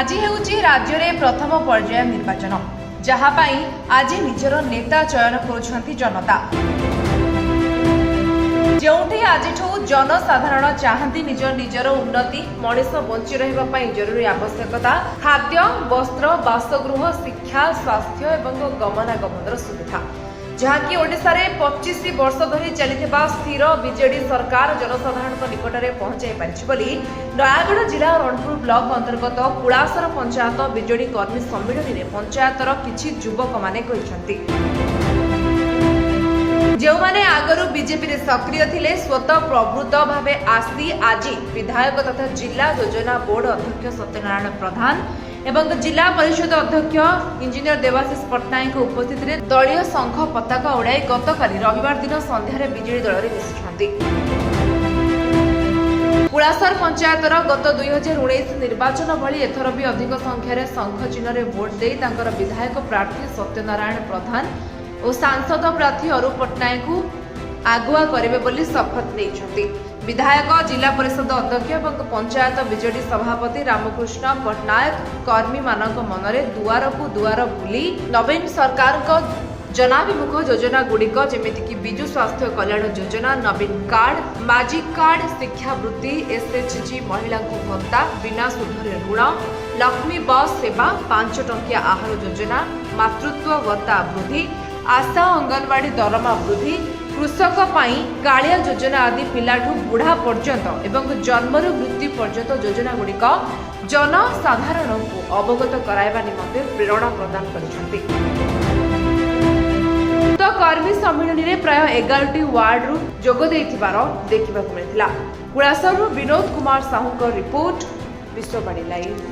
आज हेउची राज्य रे प्रथम पर्याय निर्वाचन जहाँ पाई आज निजर नेता चयन करुछंती जनता। जोठी आज जनसाधारण चाहती निजर उन्नति मनीष बंची रहिबा पई जरूरी आवश्यकता खाद्य वस्त्र बासगृह शिक्षा स्वास्थ्य एवं गमनागमनर सुविधा जहाँकि ओडिशा रे 25 वर्ष धरी चलिथिबा स्थिर बीजेडी सरकार जनसाधारण निकट में पहुंचाई पारिछि बोली नयागढ़ जिला रणपुर ब्लॉक अंतर्गत कुलासर पंचायत बीजेडी कर्मी सम्मेलन में पंचायतर किछि युवक माने कहिसंती। जो माने आगरु बीजेपी रे सक्रिय थिले स्वतः प्रवृत्त भावे आसी आज विधायक तथा जिला योजना बोर्ड अध्यक्ष सत्यनारायण प्रधान एवं जिला परिषद अध्यक्ष इंजीनियर देवाशीष पट्टनायक उपस्थित में दलीय संघ पताका उड़ाई गतकाली रविवार दिन संध्यारे बीजेडी दल में मिशिछंती। कुलासर पंचायतर गत 2019 निर्वाचन भली एथर भी अधिक संख्यार संघ चिन्ह रे भोट दे तांकर विधायक प्रार्थी सत्यनारायण प्रधान और सांसद प्रार्थी अरूप पट्टनायक आगुआ करेंगे बोली शपथ नहीं। विधायक जिला परिषद अध्यक्ष और पंचायत बीजेडी सभापति रामकृष्ण पट्टनायक कर्मी मानक मनरे दुआर को दुआर बुली नवीन सरकार को जनाभिमुख योजना गुड़िक जमीक विजु स्वास्थ्य कल्याण योजना नवीन कार्ड मैजिक कार्ड शिक्षावृत्ति एसएचजी महिला भत्ता बिना सुधरे ऋण लक्ष्मी बस सेवा 5 टंकिया आहार योजना मातृत्व भत्ता वृद्धि आशा अंगनवाड़ी दरमा वृद्धि कृषक पाई कालिया योजना आदि पिलाठू बुढ़ा पर्यंत एवं जन्मरु मृत्यु पर्यंत योजना गुड़िक जनसाधारण को अवगत कराइबा निमंते प्रेरणा प्रदान करिसंती। तो कर्मी सम्मेलन में प्राय 11टी वार्ड रु जोग देथिबार देखिबाकु मिलिथिला। कुलासरु विनोद कुमार साहू को रिपोर्ट विश्ववाणी लाइव।